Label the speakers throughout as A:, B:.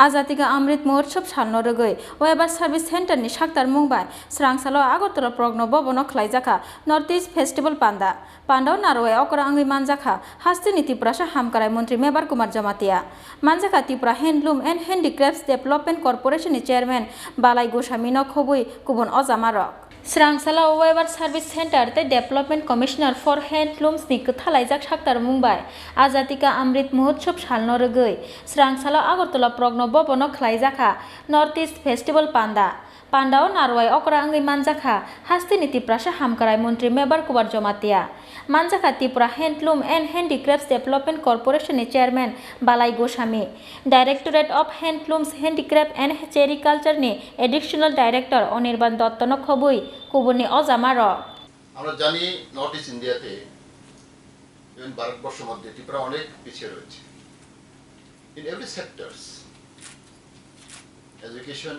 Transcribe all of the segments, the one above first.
A: Azadi ka Amrit Mohotsav Salno Rugwi Weber Service Center ni Shaktar Mumbai Srangsalo Agartala Pragna Bhavano Khlaijakha Northeast Festival Panda Panda Narwe Khorang Manjakha Hastini Tripura Hamkarai Mantri Mebar Kumar Jamatia Manjakha Tripura Handloom and Handicrafts Development Corporation Chairman Balai Goshamino Khobui Kubun Ozamarok Srangsalo Weber Service Center the Development Commissioner for Handlooms ni Khlaijakha Shaktar Mumbai Azadi ka Amrit Mohotsav Salno Rugwi Srangsalo Agartala Pragna Bhavano Khlaijakha Northeast Festival Panda Panda Narwai Khorang Manjakha Hastini Tripura Hamkarai Mantri Mebar Kumar Jamatia Manjakha Tripura Handloom and Handicrafts Development Corporation Chairman Balai Goshamino Directorate of Handlooms Handicraft and Sericulture ni Additional Director Anirban Dottono Khobui Kubuni Ozamaro
B: আমরা জানি north east ইন্ডিয়াতে even ভারতবর্ষের মধ্যে ত্রিপুরা অনেক পিছিয়ে রয়েছে in every sectors education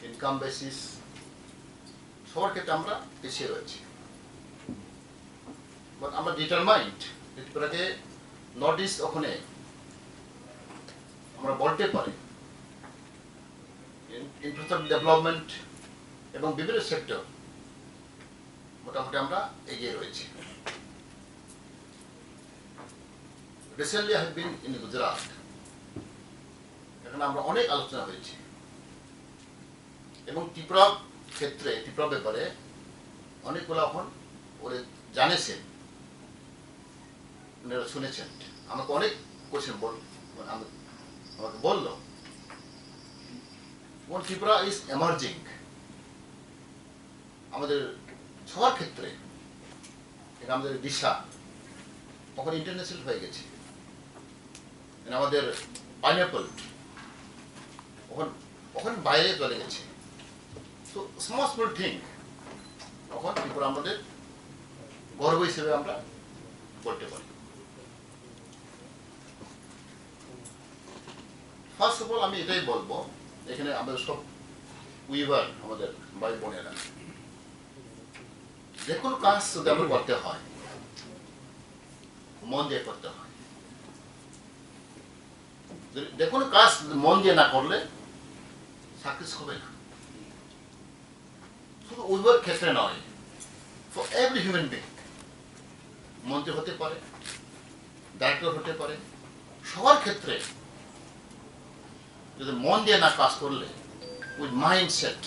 B: income basis সবার ক্ষেত্রে আমরা পিছিয়ে রয়েছি বাট আমরা ডিটারমাইন্ড ত্রিপুরাকে নর্থ ইস্ট ওখানে আমরা বলতে পারি ইনফ্রাস্ট্রাকচার ডেভেলপমেন্ট এবং বিভিন্ন সেক্টর মোটামুটি আমরা এগিয়ে রয়েছি recently I have been in Gujarat এখানে আমরা অনেক আলোচনা হয়েছে এবং ত্রিপুরা ক্ষেত্রে ত্রিপুরা ব্যাপারে অনেকগুলো এখন ওরা জানেছেন ওনারা শুনেছেন আমাকে অনেক কোয়েশ্চেন আমাকে বললো ত্রিপুরা ইজ এমার্জিং আমাদের সবার ক্ষেত্রে এটা আমাদের দিশা তখন ইন্টারন্যাশনাল হয়ে গেছে আমাদের পাইনঅ্যাপল ওখানে বাইরে চলে গেছে তো স্মল স্মল থিং তখন ত্রিপুরা আমাদের গর্ব হিসেবে আমরা বলতে পারি ফার্স্ট অফ অল আমি এটাই বলবো এখানে আমাদের সব উইভার আমাদের ভাই বোনেরা যে কোনো কাজ যদি আমরা করতে হয় মন দিয়ে করতে হয় যে কোনো কাজ মন দিয়ে না করলে সাকসেস হবে না শুধু উইভার ক্ষেত্রে নয় ফর এভরি হিউম্যান বিং মন্ত্রী হতে পারে ডাইরেক্টর হতে পারে সবার ক্ষেত্রে যদি মন দিয়ে না কাজ করলে উইথ মাইন্ডসেট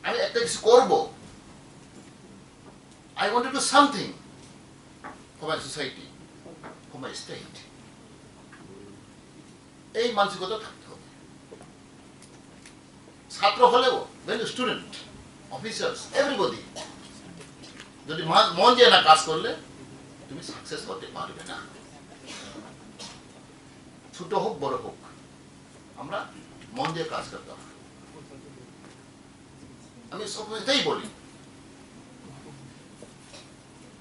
B: আমি একটা কিছু করবো I want to do something for my society, for my state. এই মানসিকতা থাকতে হবে ছাত্র হলেও when স্টুডেন্ট অফিসার্স এভরিবডি যদি মন দিয়ে না কাজ করলে তুমি সাকসেস করতে পারবে না ছোট হোক বড় হোক আমরা মন দিয়ে কাজ করতে হবে আমি সবসময় এটাই বলি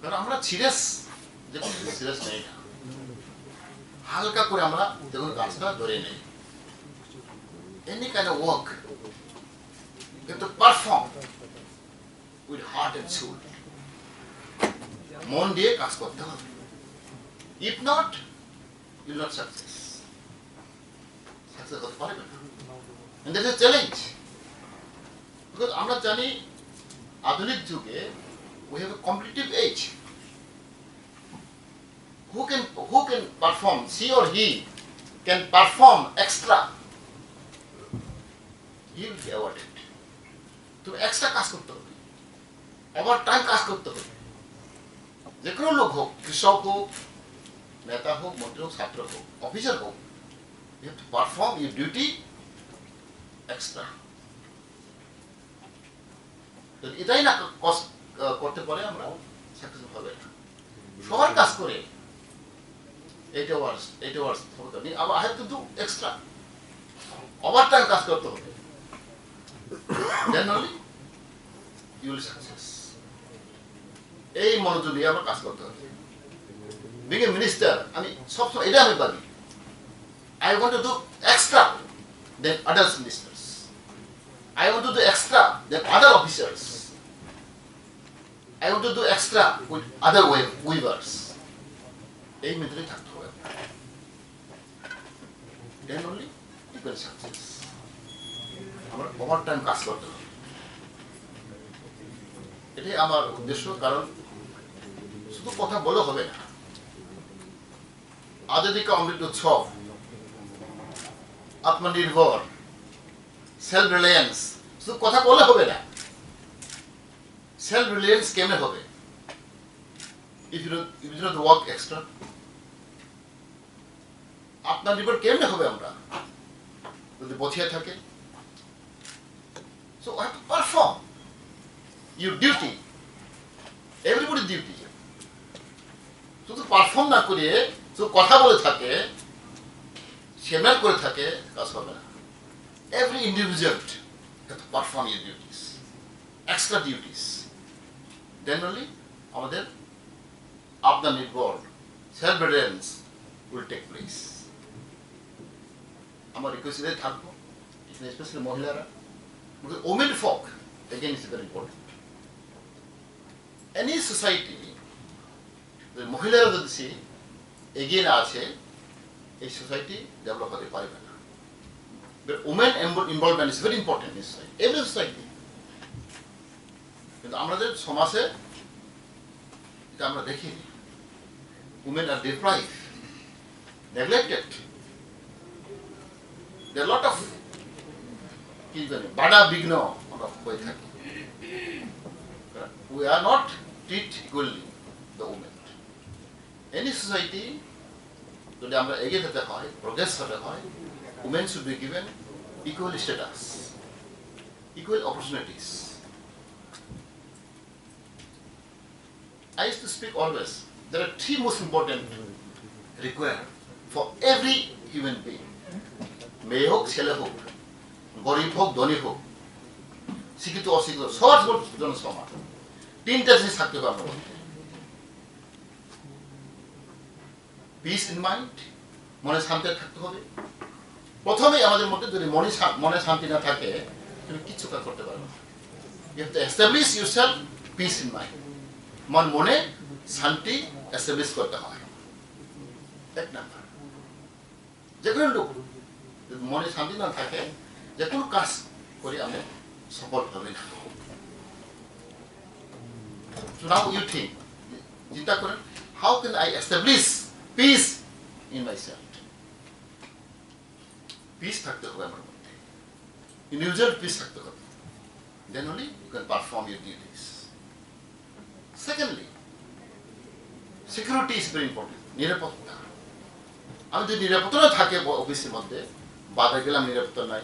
B: কারণ আমরা সিরিয়াস দেখুন সিরিয়াস নেই না হালকা করে আমরা দেখুন কাজটা ধরে নেই এনি কাইন্ড অফ ওয়ার্ক কিন্তু perform with heart and soul মন দিয়ে কাজ করতে হবে if not you not success করতে পারবে না and that's a challenge because আমরা জানি আধুনিক যুগে we have a competitive age. Who can perform, she or he can perform extra, he will be awarded. তুমি এক্সট্রা কাজ করতে হবে ওভার টাইম কাজ করতে হবে যে কোনো লোক হোক কৃষক হোক নেতা হোক মন্ত্রী হোক ছাত্র হোক অফিসার হোক you have to perform your duty extra. এটাই না করতে পারে আমরা সাকসেস হবে না সবার কাজ করে 8 hours আবার I have to do extra over time কাজ করতে হবে then only you will success এই মনোযোগ দিয়ে আমরা কাজ করতে হবে being a minister আমি সবসময় এটা আমি ভাবি I want to do extra than other ministers I want to do extra than other officers I want to do extra with other weavers. এই মেথডে থাকতে হবে then only you can success. আমরা ওভারটাইম কাজ করতে হবে, এটাই আমার উদ্দেশ্য। কারণ শুধু কথা বলে হবে না, আজাদি কা অমৃত উৎসব, আত্মনির্ভর, সেলফ রিলায়েন্স, শুধু কথা বলে হবে না। সেলফ রিলায়েন্স কেমনে হবে? if you do not work extra, আত্মনির্ভর কেমনে হবে আমরা যদি বসিয়ে থাকে? So I have to perform your duty, everybody's duty. শুধু পারফর্ম না করে শুধু কথা বলে থাকে, সেমিনার করে থাকে, কাজ হবে না। Every individual have to perform your duties, extra duties. Then only আমাদের আত্মনির্ভর, self reliance will take place. আমার রিকোয়েস্ট থাকবো, স্পেশালি মহিলারা, women folk, again is very important. Any society, মহিলারা যদি এগিয়ে না আছে, এই সোসাইটি ডেভেলপ হতে পারবে না। But women involvement is very important in society, every society. কিন্তু আমাদের সমাজে এটা আমরা দেখিনি। Women are deprived, neglected. There are a lot of বাধা বিঘ্ন হয়ে থাকে। We are not treated equally the women. Any society যদি আমরা এগিয়ে যেতে হয়, প্রোগ্রেস হতে হয়, women should be given equal status, equal opportunities. I used to speak always, there are three most important required for every human being. মেয়ে হোক, ছেলে হোক, গরিব হোক, ধনী হোক, শিক্ষিত অশিক্ষিত, সবার জন্য সমান। তিনটা জিনিস থাকতে হবে আপনার মধ্যে। পিস ইন মাইন্ড, মনে শান্তি থাকতে হবে। প্রথমেই আমাদের মধ্যে যদি মনে শান্তি না থাকে, তুমি কিচ্ছু কাজ করতে পারবে না। You have to establish yourself peace in mind. মনে শান্তি এস্টাবলিশ করতে হয়। এক নাম্বার। যে কোনো লোক মনে শান্তি না থাকে, যে কোনো কাজ করে আমি সফল হবে না। So now you think, চিন্তা করেন, how can I establish peace in myself? Peace থাকতে হবে আমার মধ্যে, individual peace থাকতে হবে, then only you can perform your duties. Secondly, security is very important. নিরাপত্তা। আমি যদি নিরাপত্তা না থাকে অফিসের মধ্যে, বাধা গেলাম নিরাপত্তা নাই,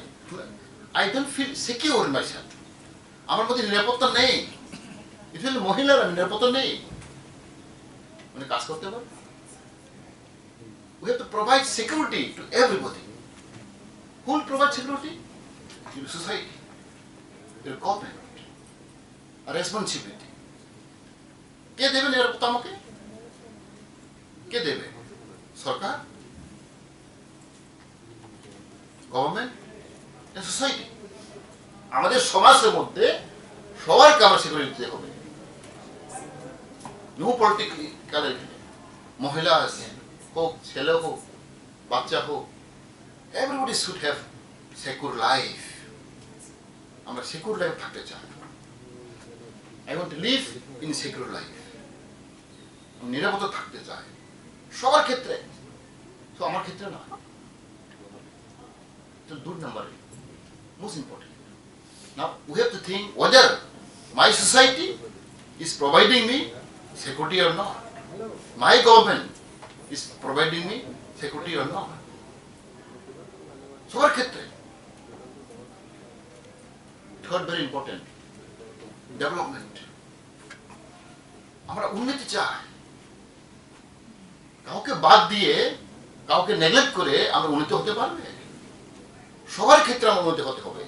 B: I don't feel secure in myself. আমার মধ্যে নিরাপত্তা নেই, ইভেন মহিলারা নিরাপত্তা নেই, মানে কাজ করতে পারবে। We have to provide security to everybody. Who will provide security? Your society, your government, a responsibility. কে দেবে নিরাপত্তা আমাকে? কে দেবে? সরকার, গভর্নমেন্ট, সোসাইটি। আমাদের সমাজের মধ্যে সবাইকে আমরা সিকিউরিটি দিতে হবে। নো পলিটিক্যাল, মহিলা হোক, ছেলে হোক, বাচ্চা হোক, everybody should have secure life. আমরা সিকিউর লাইফ থাকতে চাই। I want to live in secure life. নিরাপত্তা থাকতে চাই সবার ক্ষেত্রে, তো আমার ক্ষেত্রে না। তো 2 নম্বরে most important. Now we have to think whether my society is providing me security or not. My government is providing me security or not. সবার ক্ষেত্রে। Third, very important, development. আমরা উন্নতি চাই। কাউকে বাদ দিয়ে, কাউকে নেগলেক্ট করে আমরা উন্নতি হতে পারবে? সবার ক্ষেত্রে আমার উন্নতি হতে হবে।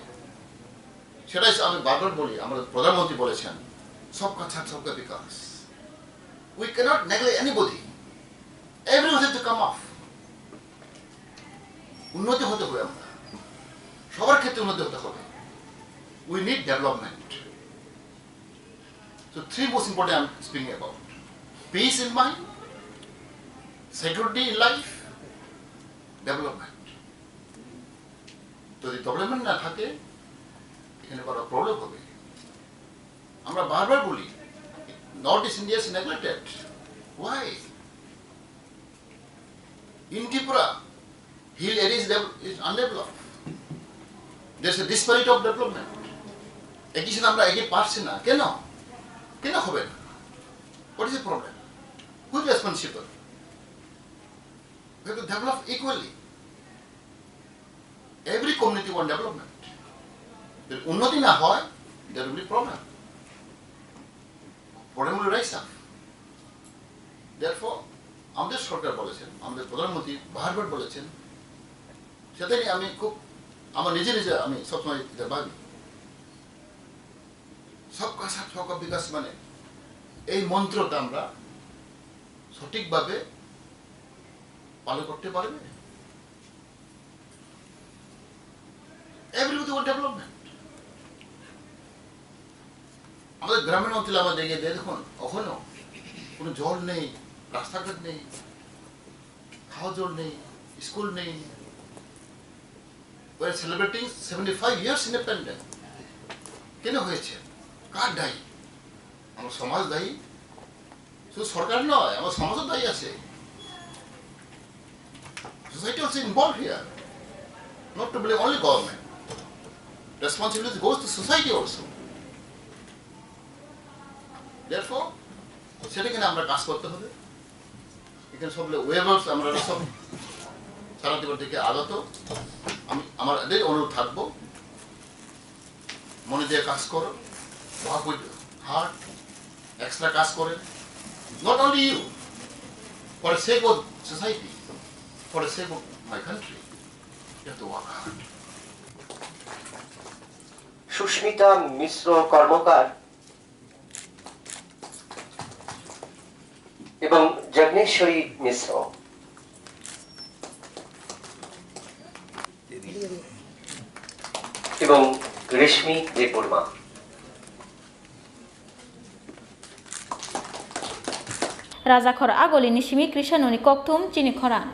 B: সেটাই আমি বারবার বলি, আমাদের প্রধানমন্ত্রী বলেছেন, সবকা সাথ সবকা বিকাশ। We cannot neglect anybody. Everyone has to come off. উন্নতি হতে হবে, আমরা সবার ক্ষেত্রে উন্নতি হতে হবে। We need development. So 3 most important I'm speaking about: peace in mind, security in life, development. যদি ডেভেলপমেন্ট না থাকে এখানে বড় প্রবলেম হবে। আমরা বারবার বলি north east India is neglected. Why? In Tripura, hill areas is undeveloped. There's a disparity of development. Education আমরা এগিয়ে পারছি না কেন? কেন হবে না? What is the problem? Who is responsible? We have to develop equally. Every community wants development. If উন্নতি না হয়, there will be problem. Problem will rise up. Therefore, আমাদের সরকার বলেছেন, আমাদের প্রধানমন্ত্রী বারবার বলেছেন, সেটা নিয়ে আমি খুব আমার নিজে আমি সবসময় এটা ভাবি, সবকা সাথ সবকা বিকাশ মানে এই মন্ত্রটা আমরা সঠিকভাবে পালন করতে পারবে। Everybody want development. আমাদের গ্রামীণ অঞ্চলে আমরা দেখে দেখুন এখনো কোনো জল নেই, রাস্তাঘাট নেই, খাওয়া জল নেই, স্কুল নেই। We are celebrating 75 years independence. কেন হয়েছে? কার দায়ী? আমার সমাজ দায়ী? শুধু সরকার নয়, আমার সমাজও দায়ী আছে। Society also involved here. Not to blame only government. Responsibility goes to society also. Therefore, সেটাকে আমরা কাজ করতে হবে। এখানে সব ওয়েভার্স আমরা সব সারা জীবন থেকে আগত। আমি আমার এদের অনুরোধ থাকবো, মনে দিয়ে কাজ করো, ওয়ার্ক উইথ হার্ট, এক্সট্রা কাজ করে। Not only you, for the sake of society, for the sake of my country, you have to work hard.
C: Susmita Mishra Karmakar এবং যজ্ঞেশ্বরী মিশ্র এবং রেশমি দেববর্মা।
A: রাজাখর আগলি নিশিমি কৃষানুনি ককথুম চিনি খরাং।